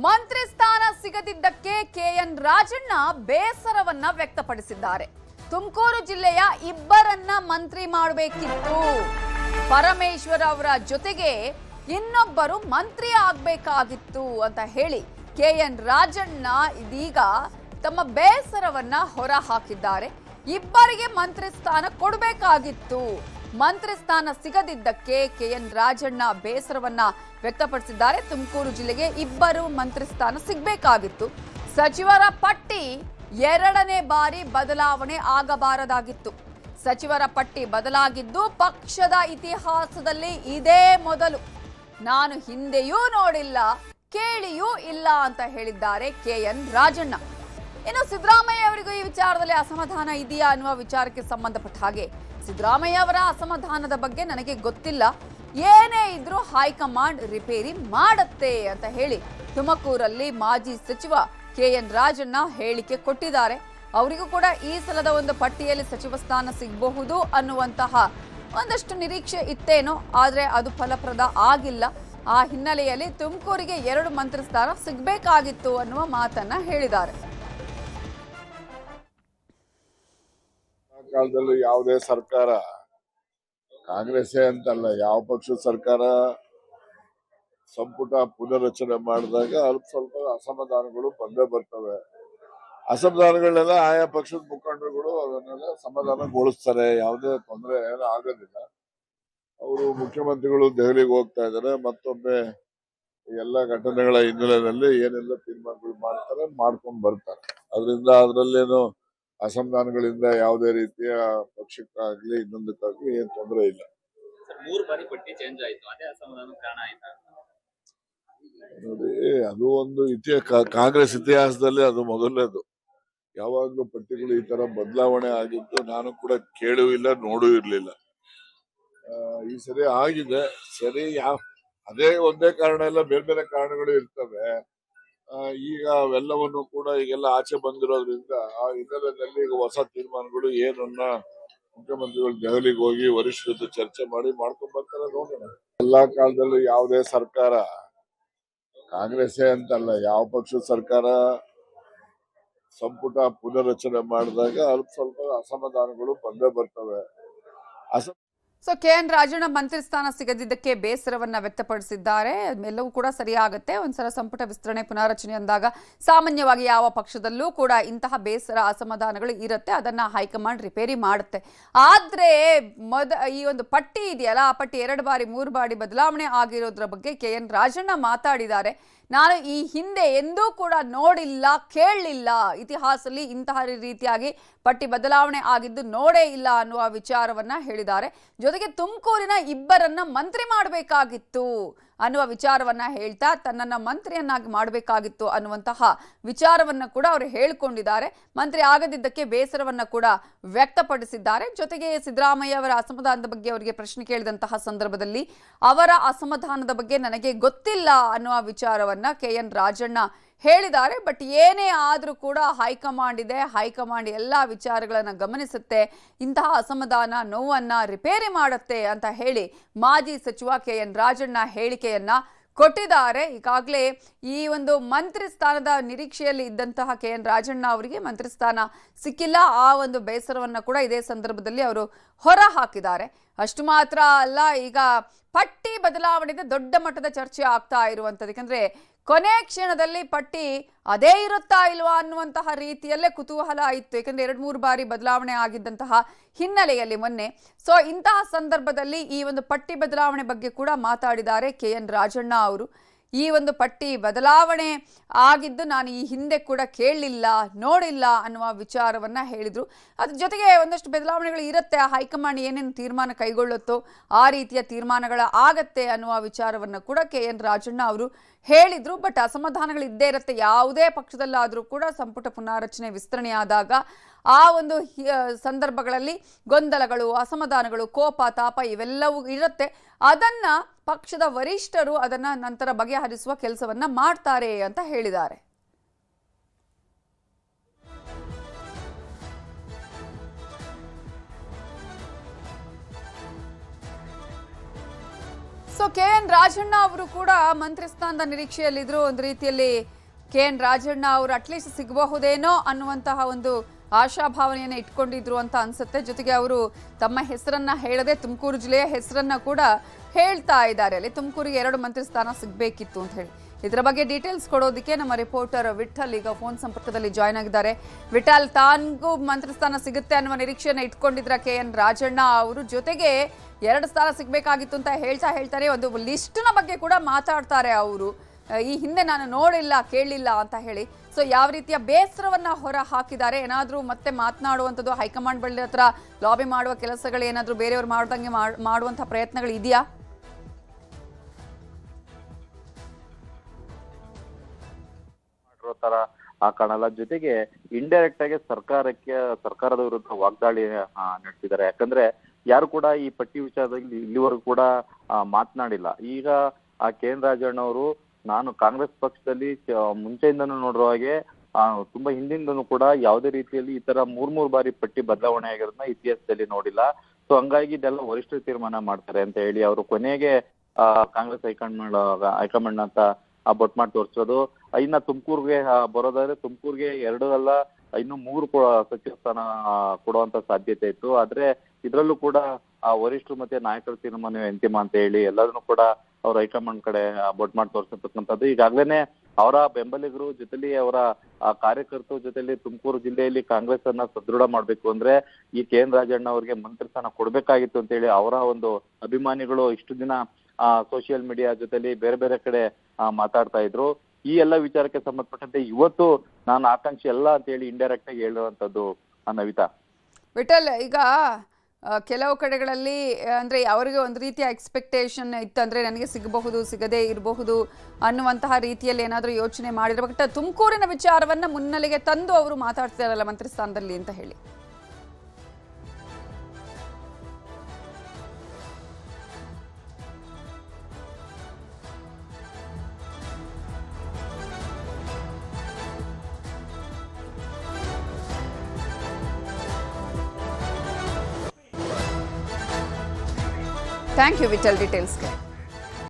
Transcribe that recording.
ಮಂತ್ರಿ ಸ್ಥಾನ ಸಿಗದಿದ್ದಕ್ಕೆ ಕೆಎನ್ ರಾಜಣ್ಣ ಬೇಸರವನ್ನ ವ್ಯಕ್ತಪಡಿಸಿದ್ದಾರೆ. ತುಮಕೂರು ಜಿಲ್ಲೆಯ ಇಬ್ಬರನ್ನ ಮಂತ್ರಿ ಮಾಡಬೇಕಿತ್ತು. ಪರಮೇಶ್ವರ್ ಅವರ ಜೊತೆಗೆ ಇನ್ನೊಬ್ಬರು ಮಂತ್ರಿ ಆಗಬೇಕಾಗಿತ್ತು ಅಂತ ಹೇಳಿ ಕೆಎನ್ ರಾಜಣ್ಣ ಇದೀಗ ತಮ್ಮ ಬೇಸರವನ್ನ ಹೊರ ಹಾಕಿದ್ದಾರೆ. ಇಬ್ಬರಿಗೆ ಮಂತ್ರಿ ಸ್ಥಾನ ಕೊಡಬೇಕಾಗಿತ್ತು. ಮಂತ್ರಿ ಸ್ಥಾನ ಸಿಗದಿದ್ದಕ್ಕೆ ಕೆಎನ್ ರಾಜಣ್ಣ ಬೇಸರವನ್ನ ವ್ಯಕ್ತಪಡಿಸಿದ್ದಾರೆ. ತುಮಕೂರು ಜಿಲ್ಲೆಗೆ ಇಬ್ಬರು ಮಂತ್ರಿ ಸ್ಥಾನ ಸಿಗಬೇಕಾಗಿತ್ತು. ಸಚಿವರ ಪಟ್ಟಿ ಎರಡನೇ ಬಾರಿ ಬದಲಾವಣೆ ಆಗಬಾರದಾಗಿತ್ತು. ಸಚಿವರ ಪಟ್ಟಿ ಬದಲಾಗಿದ್ದು ಪಕ್ಷದ ಇತಿಹಾಸದಲ್ಲಿ ಇದೇ ಮೊದಲು. ನಾನು ಹಿಂದೆಯೂ ನೋಡಿಲ್ಲ, ಕೇಳಿಯೂ ಇಲ್ಲ ಅಂತ ಹೇಳಿದ್ದಾರೆ ಕೆಎನ್ ರಾಜಣ್ಣ. ಇನ್ನು ಸಿದ್ದರಾಮಯ್ಯ ಅವರಿಗೂ ಈ ವಿಚಾರದಲ್ಲಿ ಅಸಮಾಧಾನ ಇದೆಯಾ ಅನ್ನುವ ವಿಚಾರಕ್ಕೆ ಸಂಬಂಧಪಟ್ಟ ಹಾಗೆ ಸಿದ್ದರಾಮಯ್ಯ ಅವರ ಅಸಮಾಧಾನದ ಬಗ್ಗೆ ನನಗೆ ಗೊತ್ತಿಲ್ಲ, ಏನೇ ಇದ್ರೂ ಹೈಕಮಾಂಡ್ ರಿಪೇರಿ ಮಾಡುತ್ತೆ ಅಂತ ಹೇಳಿ ತುಮಕೂರಲ್ಲಿ ಮಾಜಿ ಸಚಿವ ಕೆಎನ್ ರಾಜಣ್ಣ ಹೇಳಿಕೆ ಕೊಟ್ಟಿದ್ದಾರೆ. ಅವರಿಗೂ ಕೂಡ ಈ ಸಲದ ಒಂದು ಪಟ್ಟಿಯಲ್ಲಿ ಸಚಿವ ಸ್ಥಾನ ಸಿಗಬಹುದು ಅನ್ನುವಂತಹ ಒಂದಷ್ಟು ನಿರೀಕ್ಷೆ ಇತ್ತೇನೋ, ಆದರೆ ಅದು ಫಲಪ್ರದ ಆಗಿಲ್ಲ. ಆ ಹಿನ್ನೆಲೆಯಲ್ಲಿ ತುಮಕೂರಿಗೆ 2 ಮಂತ್ರಿ ಸ್ಥಾನ ಸಿಗಬೇಕಾಗಿತ್ತು ಅನ್ನುವ ಮಾತನ್ನ ಹೇಳಿದ್ದಾರೆ. ಕಾಲದಲ್ಲೂ ಯಾವುದೇ ಸರ್ಕಾರ, ಕಾಂಗ್ರೆಸ್ಸೇ ಅಂತಲ್ಲ, ಯಾವ ಪಕ್ಷದ ಸರ್ಕಾರ ಸಂಪುಟ ಪುನರ್ರಚನೆ ಮಾಡಿದಾಗ ಅಲ್ಪ ಸ್ವಲ್ಪ ಅಸಮಾಧಾನಗಳು ಬಂದೇ ಬರ್ತವೆ. ಅಸಮಾಧಾನಗಳನ್ನೆಲ್ಲ ಆಯಾ ಪಕ್ಷದ ಮುಖಂಡರುಗಳು ಅದನ್ನೆಲ್ಲ ಸಮಾಧಾನಗೊಳಿಸ್ತಾರೆ. ಯಾವುದೇ ತೊಂದರೆ ಏನೂ ಆಗೋದಿಲ್ಲ. ಅವರು ಮುಖ್ಯಮಂತ್ರಿಗಳು ದೆಹಲಿಗೆ ಹೋಗ್ತಾ ಇದ್ದಾರೆ. ಮತ್ತೊಮ್ಮೆ ಎಲ್ಲ ಘಟನೆಗಳ ಹಿನ್ನೆಲೆಯಲ್ಲಿ ಏನೆಲ್ಲ ತೀರ್ಮಾನಗಳು ಮಾಡ್ತಾರೆ, ಮಾಡ್ಕೊಂಡು ಬರ್ತಾರೆ. ಅದರಿಂದ ಅದರಲ್ಲೇನು ಅಸಮಾಧಾನಗಳಿಂದ ಯಾವುದೇ ರೀತಿಯ ಪಕ್ಷಕ್ಕಾಗ್ಲಿ ಇನ್ನೊಂದಕ್ಕಾಗ್ಲಿ ಏನ್ ತೊಂದರೆ ಇಲ್ಲ. 3 ಬಾರಿ ಪಟ್ಟಿ ಚೇಂಜ್ ಆಯ್ತು, ಅದೇ ಅಸಮಾಧಾನ ಕಾರಣ ಆಯ್ತಾ? ನೋಡಿ, ಅದು ಒಂದು ಕಾಂಗ್ರೆಸ್ ಇತಿಹಾಸದಲ್ಲಿ ಅದು ಮೊದಲನೇದು. ಯಾವಾಗ್ಲೂ ಪಟ್ಟಿಗಳು ಈ ತರ ಬದಲಾವಣೆ ಆಗಿದ್ದು ನಾನು ಕೂಡ ಕೇಳೂ ಇಲ್ಲ, ನೋಡೂ ಇರ್ಲಿಲ್ಲ. ಈ ಸರಿ ಆಗಿದೆ. ಸರಿ, ಅದೇ ಒಂದೇ ಕಾರಣ ಇಲ್ಲ, ಬೇರೆ ಬೇರೆ ಕಾರಣಗಳು ಇರ್ತವೆ. ಈಗ ಅವೆಲ್ಲವನ್ನು ಕೂಡ ಈಗೆಲ್ಲ ಆಚೆ ಬಂದಿರೋದ್ರಿಂದ ಆ ಹಿನ್ನೆಲೆಯಲ್ಲಿ ಈಗ ಹೊಸ ತೀರ್ಮಾನಗಳು ಏನನ್ನ ಮುಖ್ಯಮಂತ್ರಿಗಳು ದೆಹಲಿಗೆ ಹೋಗಿ ವರಿಷ್ಠರ ಜೊತೆ ಚರ್ಚೆ ಮಾಡಿ ಮಾಡ್ಕೊಂಡ್ ಬರ್ತಾರೆ, ನೋಡೋಣ. ಎಲ್ಲಾ ಕಾಲದಲ್ಲೂ ಯಾವುದೇ ಸರ್ಕಾರ, ಕಾಂಗ್ರೆಸ್ಸೇ ಅಂತಲ್ಲ, ಯಾವ ಪಕ್ಷದ ಸರ್ಕಾರ ಸಂಪುಟ ಪುನರ್ರಚನೆ ಮಾಡಿದಾಗ ಅಲ್ಪ ಸ್ವಲ್ಪ ಅಸಮಾಧಾನಗಳು ಬಂದೇ ಬರ್ತವೆ. ಸೊ ಕೆಎನ್ ರಾಜಣ್ಣ ಮಂತ್ರಿ ಸ್ಥಾನ ಸಿಗದಿದ್ದಕ್ಕೆ ಬೇಸರವನ್ನ ವ್ಯಕ್ತಪಡಿಸಿದ್ದಾರೆ. ಎಲ್ಲವೂ ಕೂಡ ಸರಿಯಾಗುತ್ತೆ. ಒಂದ್ಸಲ ಸಂಪುಟ ವಿಸ್ತರಣೆ ಪುನಾರಚನೆ ಅಂದಾಗ ಸಾಮಾನ್ಯವಾಗಿ ಯಾವ ಪಕ್ಷದಲ್ಲೂ ಕೂಡ ಇಂತಹ ಬೇಸರ ಅಸಮಾಧಾನಗಳು ಇರುತ್ತೆ. ಅದನ್ನ ಹೈಕಮಾಂಡ್ ರಿಪೇರಿ ಮಾಡುತ್ತೆ. ಆದ್ರೆ ಈ ಒಂದು ಪಟ್ಟಿ ಇದೆಯಲ್ಲ, ಆ ಪಟ್ಟಿ 2 ಬಾರಿ 3 ಬಾರಿ ಬದಲಾವಣೆ ಆಗಿರೋದ್ರ ಬಗ್ಗೆ ಕೆಎನ್ ರಾಜಣ್ಣ ಮಾತಾಡಿದ್ದಾರೆ. ನಾನು ಈ ಹಿಂದೆ ಎಂದೂ ಕೂಡ ನೋಡಿಲ್ಲ, ಕೇಳಲಿಲ್ಲ, ಇತಿಹಾಸದಲ್ಲಿ ಇಂತಹ ರೀತಿಯಾಗಿ ಪಟ್ಟಿ ಬದಲಾವಣೆ ಆಗಿದ್ದು ನೋಡೇ ಇಲ್ಲ ಅನ್ನುವ ವಿಚಾರವನ್ನ ಹೇಳಿದ್ದಾರೆ. ಜೊತೆಗೆ ತುಮಕೂರಿನ ಇಬ್ಬರನ್ನ ಮಂತ್ರಿ ಮಾಡಬೇಕಾಗಿತ್ತು ಅನ್ನುವ ವಿಚಾರವನ್ನ ಹೇಳ್ತಾ ತನ್ನನ್ನ ಮಂತ್ರಿಯನ್ನಾಗಿ ಮಾಡಬೇಕಾಗಿತ್ತು ಅನ್ನುವಂತಹ ವಿಚಾರವನ್ನ ಕೂಡ ಅವರು ಹೇಳಿಕೊಂಡಿದ್ದಾರೆ. ಮಂತ್ರಿ ಆಗದಿದ್ದಕ್ಕೆ ಬೇಸರವನ್ನ ಕೂಡ ವ್ಯಕ್ತಪಡಿಸಿದ್ದಾರೆ. ಜೊತೆಗೆ ಸಿದ್ದರಾಮಯ್ಯ ಅವರ ಅಸಮಾಧಾನದ ಬಗ್ಗೆ ಅವರಿಗೆ ಪ್ರಶ್ನೆ ಕೇಳಿದಂತಹ ಸಂದರ್ಭದಲ್ಲಿ ಅವರ ಅಸಮಾಧಾನದ ಬಗ್ಗೆ ನನಗೆ ಗೊತ್ತಿಲ್ಲ ಅನ್ನುವ ವಿಚಾರವನ್ನ ಕೆಎನ್ ರಾಜಣ್ಣ ಹೇಳಿದ್ದಾರೆ. ಬಟ್ ಏನೇ ಆದ್ರೂ ಕೂಡ ಹೈಕಮಾಂಡ್ ಇದೆ, ಹೈಕಮಾಂಡ್ ಎಲ್ಲಾ ವಿಚಾರಗಳನ್ನ ಗಮನಿಸುತ್ತೆ, ಇಂತಹ ಅಸಮಾಧಾನ ನೋವನ್ನ ರಿಪೇರಿ ಮಾಡುತ್ತೆ ಅಂತ ಹೇಳಿ ಮಾಜಿ ಸಚಿವ ಕೆಎನ್ ರಾಜಣ್ಣ ಹೇಳಿಕೆಯನ್ನ ಕೊಟ್ಟಿದ್ದಾರೆ. ಈಗಾಗಲೇ ಈ ಒಂದು ಮಂತ್ರಿ ಸ್ಥಾನದ ನಿರೀಕ್ಷೆಯಲ್ಲಿ ಇದ್ದಂತಹ ಕೆಎನ್ ರಾಜಣ್ಣ ಅವರಿಗೆ ಮಂತ್ರಿ ಸ್ಥಾನ ಸಿಕ್ಕಿಲ್ಲ. ಆ ಒಂದು ಬೇಸರವನ್ನ ಕೂಡ ಇದೇ ಸಂದರ್ಭದಲ್ಲಿ ಅವರು ಹೊರ ಹಾಕಿದ್ದಾರೆ. ಅಷ್ಟು ಮಾತ್ರ ಅಲ್ಲ, ಈಗ ಪಟ್ಟಿ ಬದಲಾವಣೆಗೆ ದೊಡ್ಡ ಮಟ್ಟದ ಚರ್ಚೆ ಆಗ್ತಾ ಇರುವಂಥದ್ದು. ಯಾಕಂದ್ರೆ ಕೊನೆ ಕ್ಷಣದಲ್ಲಿ ಪಟ್ಟಿ ಅದೇ ಇರುತ್ತಾ ಇಲ್ವಾ ಅನ್ನುವಂತಹ ರೀತಿಯಲ್ಲೇ ಕುತೂಹಲ ಇತ್ತು. ಯಾಕಂದ್ರೆ 2-3 ಬಾರಿ ಬದಲಾವಣೆ ಆಗಿದ್ದಂತಹ ಹಿನ್ನೆಲೆಯಲ್ಲಿ ಮೊನ್ನೆ. ಸೊ ಇಂತಹ ಸಂದರ್ಭದಲ್ಲಿ ಈ ಒಂದು ಪಟ್ಟಿ ಬದಲಾವಣೆ ಬಗ್ಗೆ ಕೂಡ ಮಾತಾಡಿದ್ದಾರೆ ಕೆಎನ್ ರಾಜಣ್ಣ ಅವರು. ಈ ಒಂದು ಪಟ್ಟಿ ಬದಲಾವಣೆ ಆಗಿದ್ದು ನಾನು ಈ ಹಿಂದೆ ಕೂಡ ಕೇಳಲಿಲ್ಲ, ನೋಡಿಲ್ಲ ಅನ್ನುವ ವಿಚಾರವನ್ನ ಹೇಳಿದ್ರು. ಅದ್ರ ಜೊತೆಗೆ ಒಂದಷ್ಟು ಬದಲಾವಣೆಗಳು ಇರುತ್ತೆ, ಹೈಕಮಾಂಡ್ ಏನೇನು ತೀರ್ಮಾನ ಕೈಗೊಳ್ಳುತ್ತೋ ಆ ರೀತಿಯ ತೀರ್ಮಾನಗಳ ಆಗತ್ತೆ ಅನ್ನುವ ವಿಚಾರವನ್ನ ಕೂಡ ಕೆಎನ್ ರಾಜಣ್ಣ ಅವರು ಹೇಳಿದ್ರು. ಬಟ್ ಅಸಮಾಧಾನಗಳು ಇದ್ದೇ ಇರುತ್ತೆ. ಯಾವುದೇ ಪಕ್ಷದಲ್ಲಾದರೂ ಕೂಡ ಸಂಪುಟ ಪುನಾರಚನೆ ವಿಸ್ತರಣೆಯಾದಾಗ ಆ ಒಂದು ಸಂದರ್ಭಗಳಲ್ಲಿ ಗೊಂದಲಗಳು, ಅಸಮಾಧಾನಗಳು, ಕೋಪ, ತಾಪ ಇವೆಲ್ಲವೂ ಇರುತ್ತೆ. ಅದನ್ನ ಪಕ್ಷದ ವರಿಷ್ಠರು ಅದನ್ನ ನಂತರ ಬಗೆಹರಿಸುವ ಕೆಲಸವನ್ನ ಮಾಡ್ತಾರೆ ಅಂತ ಹೇಳಿದ್ದಾರೆ. ಸೊ ಕೆ ಎನ್ ರಾಜಣ್ಣ ಅವರು ಕೂಡ ಮಂತ್ರಿ ಸ್ಥಾನದ ನಿರೀಕ್ಷೆಯಲ್ಲಿದ್ರು. ಒಂದು ರೀತಿಯಲ್ಲಿ ಕೆ ಎನ್ ರಾಜಣ್ಣ ಅವರು ಅಟ್ಲೀಸ್ಟ್ ಸಿಗಬಹುದೇನೋ ಅನ್ನುವಂತಹ ಒಂದು ಆಶಾಭಾವನೆಯನ್ನು ಇಟ್ಕೊಂಡಿದ್ರು ಅಂತ ಅನ್ಸುತ್ತೆ. ಜೊತೆಗೆ ಅವರು ತಮ್ಮ ಹೆಸರನ್ನ ಹೇಳದೆ ತುಮಕೂರು ಜಿಲ್ಲೆಯ ಹೆಸರನ್ನ ಕೂಡ ಹೇಳ್ತಾ ಇದ್ದಾರೆ. ಅಲ್ಲಿ ತುಮಕೂರಿಗೆ 2 ಮಂತ್ರಿ ಸ್ಥಾನ ಸಿಗಬೇಕಿತ್ತು ಅಂತ ಹೇಳಿ. ಇದರ ಬಗ್ಗೆ ಡೀಟೇಲ್ಸ್ ಕೊಡೋದಕ್ಕೆ ನಮ್ಮ ರಿಪೋರ್ಟರ್ ವಿಠಲ್ ಈಗ ಫೋನ್ ಸಂಪರ್ಕದಲ್ಲಿ ಜಾಯ್ನ್ ಆಗಿದ್ದಾರೆ. ವಿಠಲ್, ತಾನ್ಗೂ ಮಂತ್ರಿ ಸ್ಥಾನ ಸಿಗುತ್ತೆ ಅನ್ನುವ ನಿರೀಕ್ಷೆಯನ್ನು ಇಟ್ಕೊಂಡಿದ್ರ ಕೆ ಎನ್ ರಾಜಣ್ಣ ಅವರು, ಜೊತೆಗೆ 2 ಸ್ಥಾನ ಸಿಗಬೇಕಾಗಿತ್ತು ಅಂತ ಹೇಳ್ತಾರೆ. ಒಂದು ಲಿಸ್ಟ್ನ ಬಗ್ಗೆ ಕೂಡ ಮಾತಾಡ್ತಾರೆ ಅವರು. ಈ ಹಿಂದೆ ನಾನು ನೋಡಿಲ್ಲ ಕೇಳಿಲ್ಲ ಅಂತ ಹೇಳಿ. ಸೊ ಯಾವ ರೀತಿಯ ಬೇಸರವನ್ನ ಹೊರ ಹಾಕಿದ್ದಾರೆ? ಏನಾದರೂ ಮತ್ತೆ ಮಾತನಾಡುವಂಥದ್ದು, ಹೈಕಮಾಂಡ್ ಬಳಿ ಹತ್ರ ಲಾಬಿ ಮಾಡುವ ಕೆಲಸಗಳು ಏನಾದರೂ ಬೇರೆಯವರು ಮಾಡ್ದಂಗೆ ಮಾಡುವಂಥ ಪ್ರಯತ್ನಗಳು ಇದೆಯಾ? ತರ ಕಾಣಲ್ಲ. ಜೊತೆಗೆ ಇಂಡೈರೆಕ್ಟ್ ಆಗಿ ಸರ್ಕಾರದ ವಿರುದ್ಧ ವಾಗ್ದಾಳಿ ನಡೆಸಿದ್ದಾರೆ. ಯಾಕಂದ್ರೆ ಯಾರು ಕೂಡ ಈ ಪಟ್ಟಿ ವಿಚಾರದಲ್ಲಿ ಇಲ್ಲಿವರೆಗೂ ಕೂಡ ಮಾತನಾಡಿಲ್ಲ. ಈಗ ಕೆ ಎನ್ ರಾಜಣ್ಣ ಅವರು, ನಾನು ಕಾಂಗ್ರೆಸ್ ಪಕ್ಷದಲ್ಲಿ ಮುಂಚೆಯಿಂದನೂ ನೋಡುವ ಹಾಗೆ ತುಂಬಾ ಹಿಂದಿಂದನೂ ಕೂಡ ಯಾವುದೇ ರೀತಿಯಲ್ಲಿ ಈ ತರ 3 ಬಾರಿ ಪಟ್ಟಿ ಬದಲಾವಣೆ ಆಗಿರೋದನ್ನ ಇತಿಹಾಸದಲ್ಲಿ ನೋಡಿಲ್ಲ. ಸೊ ಹಂಗಾಗಿ ಇದೆಲ್ಲ ವರಿಷ್ಠರು ತೀರ್ಮಾನ ಮಾಡ್ತಾರೆ ಅಂತ ಹೇಳಿ ಅವರು ಕೊನೆಗೆ ಕಾಂಗ್ರೆಸ್ ಹೈಕಮಾಂಡ್ ಅಂತ ಬೊಟ್ ಮಾಡಿ ತೋರಿಸೋದು. ಇನ್ನ ತುಮಕೂರ್ಗೆ ಬರೋದಾದ್ರೆ ತುಮಕೂರ್ಗೆ 2 ಅಲ್ಲ ಇನ್ನು 3 ಸಚಿವ ಸ್ಥಾನ ಕೊಡುವಂತ ಸಾಧ್ಯತೆ ಇತ್ತು. ಆದ್ರೆ ಇದ್ರಲ್ಲೂ ಕೂಡ ವರಿಷ್ಠರು ಮತ್ತೆ ನಾಯಕರ ತೀರ್ಮಾನ ಅಂತಿಮ ಅಂತ ಹೇಳಿ ಎಲ್ಲದನ್ನು ಕೂಡ ಅವ್ರ ಹೈಕಮಾಂಡ್ ಕಡೆ ಬೊಟ್ ಮಾಡಿ ತೋರಿಸತಕ್ಕಂಥದ್ದು. ಈಗಾಗ್ಲೇನೆ ಅವರ ಬೆಂಬಲಿಗರು ಜೊತೆಲಿ ಅವರ ಕಾರ್ಯಕರ್ತರ ಜೊತೆಲಿ ತುಮಕೂರು ಜಿಲ್ಲೆಯಲ್ಲಿ ಕಾಂಗ್ರೆಸ್ ಅನ್ನ ಸದೃಢ ಮಾಡ್ಬೇಕು ಅಂದ್ರೆ ಈ ಕೆ ಎನ್ ರಾಜಣ್ಣ ಅವ್ರಿಗೆ ಮಂತ್ರಿ ಸ್ಥಾನ ಕೊಡ್ಬೇಕಾಗಿತ್ತು ಅಂತ ಹೇಳಿ ಅವರ ಒಂದು ಅಭಿಮಾನಿಗಳು ಇಷ್ಟು ದಿನ ಸೋಷಿಯಲ್ ಮೀಡಿಯಾ ಜೊತೆಲಿ ಬೇರೆ ಬೇರೆ ಕಡೆ ಮಾತಾಡ್ತಾ ಇದ್ರು. ಈ ಎಲ್ಲ ವಿಚಾರಕ್ಕೆ ಸಂಬಂಧಪಟ್ಟಂತೆ ಇವತ್ತು ನಾನು ಆಕಾಂಕ್ಷಿ ಅಲ್ಲ ಅಂತ ಹೇಳಿ ಇಂಡೈರೆಕ್ಟ್ ಆಗಿ ಹೇಳಿರುವಂತದ್ದು ನವಿತಾ. ವಿಠಲ್, ಈಗ ಕೆಲವು ಕಡೆಗಳಲ್ಲಿ ಅಂದರೆ ಅವರಿಗೆ ಒಂದು ರೀತಿಯ ಎಕ್ಸ್ಪೆಕ್ಟೇಷನ್ ಇತ್ತು, ಅಂದರೆ ನನಗೆ ಸಿಗಬಹುದು ಸಿಗದೇ ಇರಬಹುದು ಅನ್ನುವಂತಹ ರೀತಿಯಲ್ಲಿ ಏನಾದರೂ ಯೋಚನೆ ಮಾಡಿರೋ. ಬಟ್ ತುಮಕೂರಿನ ವಿಚಾರವನ್ನು ಮುನ್ನೆಲೆಗೆ ತಂದು ಅವರು ಮಾತಾಡ್ತಿದಾರಲ್ಲ ಮಂತ್ರಿ ಸ್ಥಾನದಲ್ಲಿ ಅಂತ ಹೇಳಿ. Thank you Vittal ಡೀಟೇಲ್ಸ್ಗೆ.